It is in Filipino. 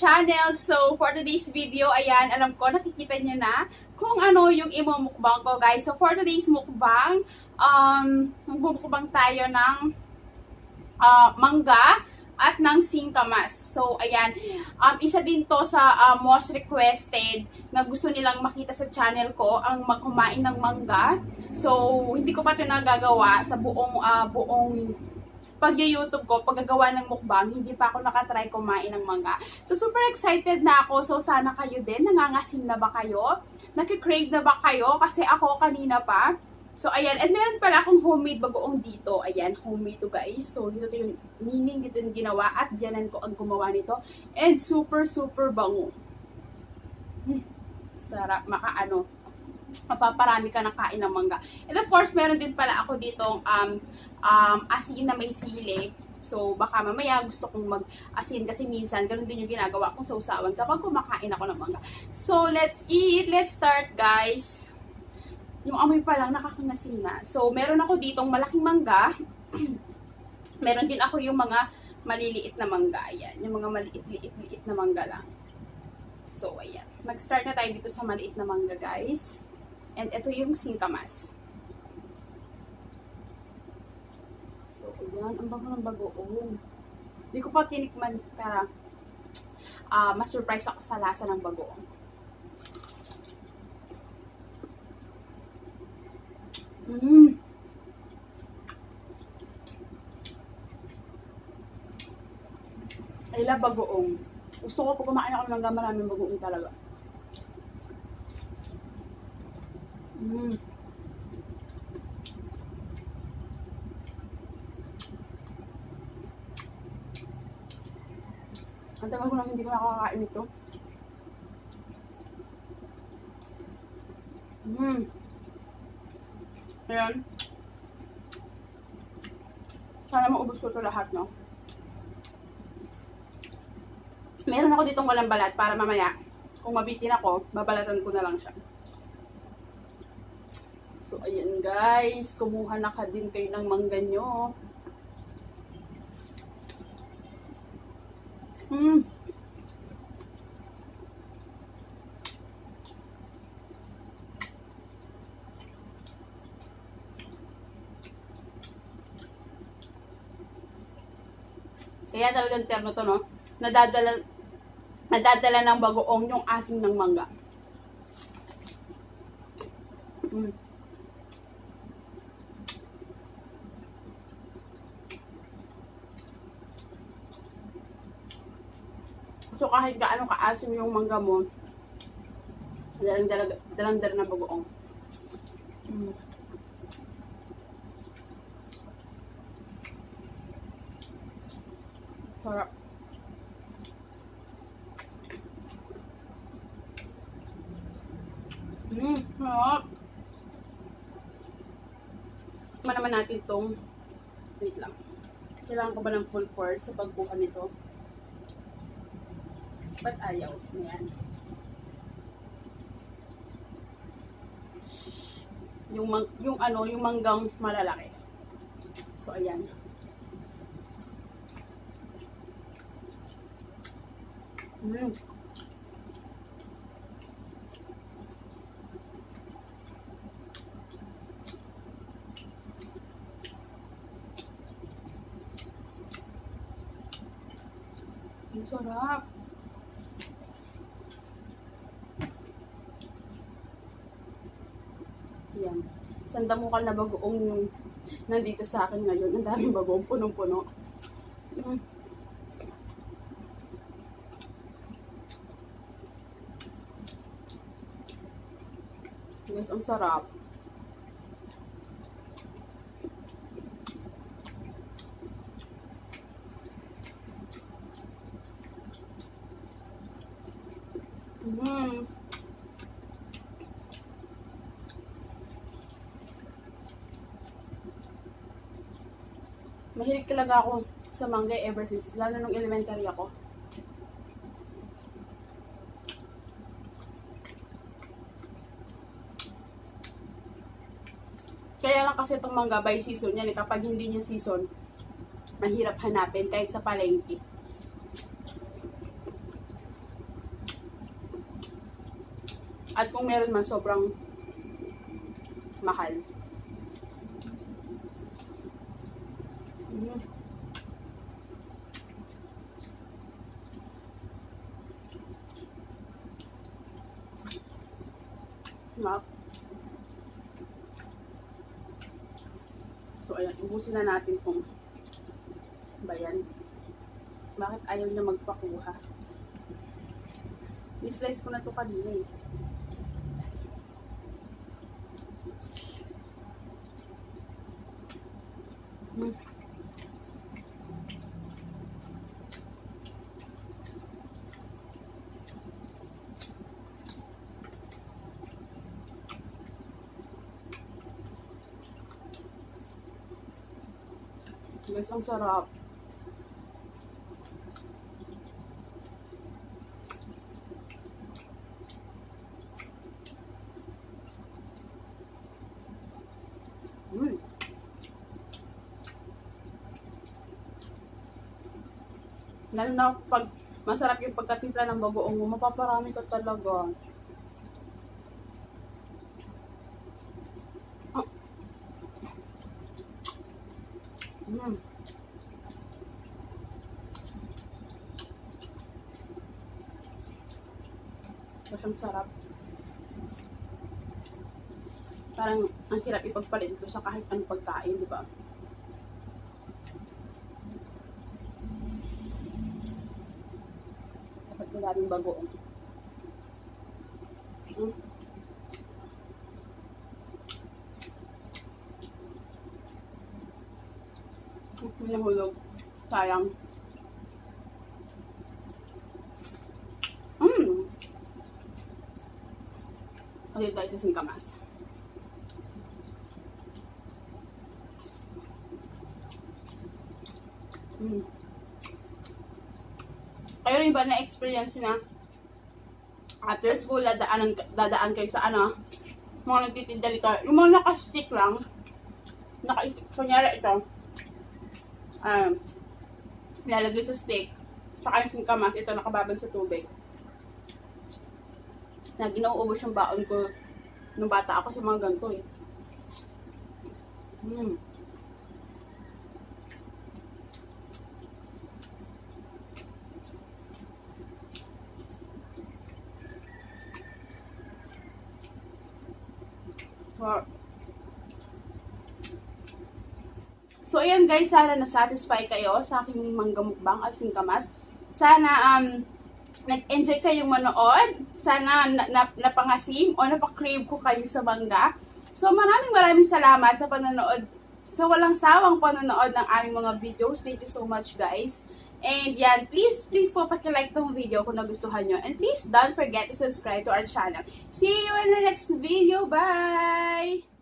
channel. So, for today's video, ayan, alam ko, nakikita nyo na kung ano yung imumukbang ko, guys. So, for today's mukbang, magbumukbang tayo ng mangga at ng singkamas. So, ayan, isa din to sa most requested na gusto nilang makita sa channel ko, ang magkumain ng mangga. So, hindi ko pa ito nagagawa sa buong pag-YouTube ko, paggagawa ng mukbang, hindi pa ako nakatry kumain ng mangga. So, super excited na ako. So, sana kayo din. Nangangasim na ba kayo? Nakikrave na ba kayo? Kasi ako kanina pa. So, ayan. And meron pala akong homemade bagoong dito. Ayan, homemade to guys. So, dito yung meaning, dito yung ginawa. At yanan ko ang gumawa nito. And super, super bango. Sarap. Mapaparami ka ng kain ng mangga. And of course, meron din pala ako ditong asin na may sili. So, baka mamaya gusto kong mag-asin kasi minsan ganun din yung ginagawa kong sausawan kapag kumakain ako ng mangga. So, let's eat! Let's start, guys! Yung amoy pa lang, nakakangasin na. So, meron ako ditong malaking mangga. Meron din ako yung mga maliliit na mangga. Ayan, yung mga maliit-liit na mangga lang. So, ayan. Mag-start na tayo dito sa maliit na mangga, guys. And ito yung singkamas. So, ayan. Ang bango ng bagoong. Hindi ko pa tinikman para ma-surprise ako sa lasa ng bagoong. I love bagoong. Gusto ko pag kumain ako ng mangga, maraming bagoong talaga. Ang tagal ko lang hindi ko nakakakain ito. Ayan. Sana maubos ko ito lahat, no? Meron ako ditong walang balat para mamaya, kung mabitin ako, babalatan ko na lang siya. So, ayan guys, kumuha na ka din kayo ng mangga nyo. Kaya talagang terno to, no? Nadadala ng bagoong yung asim ng mangga. So, kahit gaano kaasim yung mangga mo, dalang-dala ng bagoong. Sarap. Sarap. Tikman naman natin itong, wait lang. Kailangan ko ba ng full force sa pagbuka nito? Ba't ayaw? Ayan. Yung manggang malalaki. So, ayan. Ang sarap. Yan. Isang damukal na bagoong yung nandito sa akin ngayon. Ang daming bagoong, punong-puno. Guys, ang sarap. Mahilig talaga ako sa mangga ever since, lalo nung elementary ako. Kaya lang kasi itong mangga by season yan. Kapag hindi niya season, mahirap hanapin kahit sa palengke. At kung meron man, sobrang mahal. Map. So, ayan, ubusin na natin kung bayan. Bakit ayaw niya magpakuha? Ni-slice ko na to kanina eh. Guys, ang sarap. Lalo na pag masarap yung pagkatimpla ng bagoong mo, mapaparami ka talaga. Siyang sarap. Parang ang hirap ipagpalit ito sa kahit anong pagkain, di ba? Dapat maraming bagoong. Nahulog. Sayang. Dito tayo sa Singkamas. Kayo rin ba na-experience na after school, dadaan kayo sa mga nagtitinda dito. Yung mga naka-stick lang, kunyari ito, nilalagay sa stick, saka yung Singkamas, ito nakababad sa tubig. Na ginauubos yung baon ko nung bata ako sa mga ganito eh. Wow. So ayan guys, sana na-satisfy kayo sa aking mangga mukbang at Singkamas. Sana nag-enjoy kayong manood. Sana napangasim o napakrave ko kayo sa mangga. So maraming salamat sa panonood. Sa walang sawang panonood ng aming mga videos. Thank you so much guys. And yan, please po paki-like tong video kung nagustuhan nyo. And please don't forget to subscribe to our channel. See you in the next video. Bye!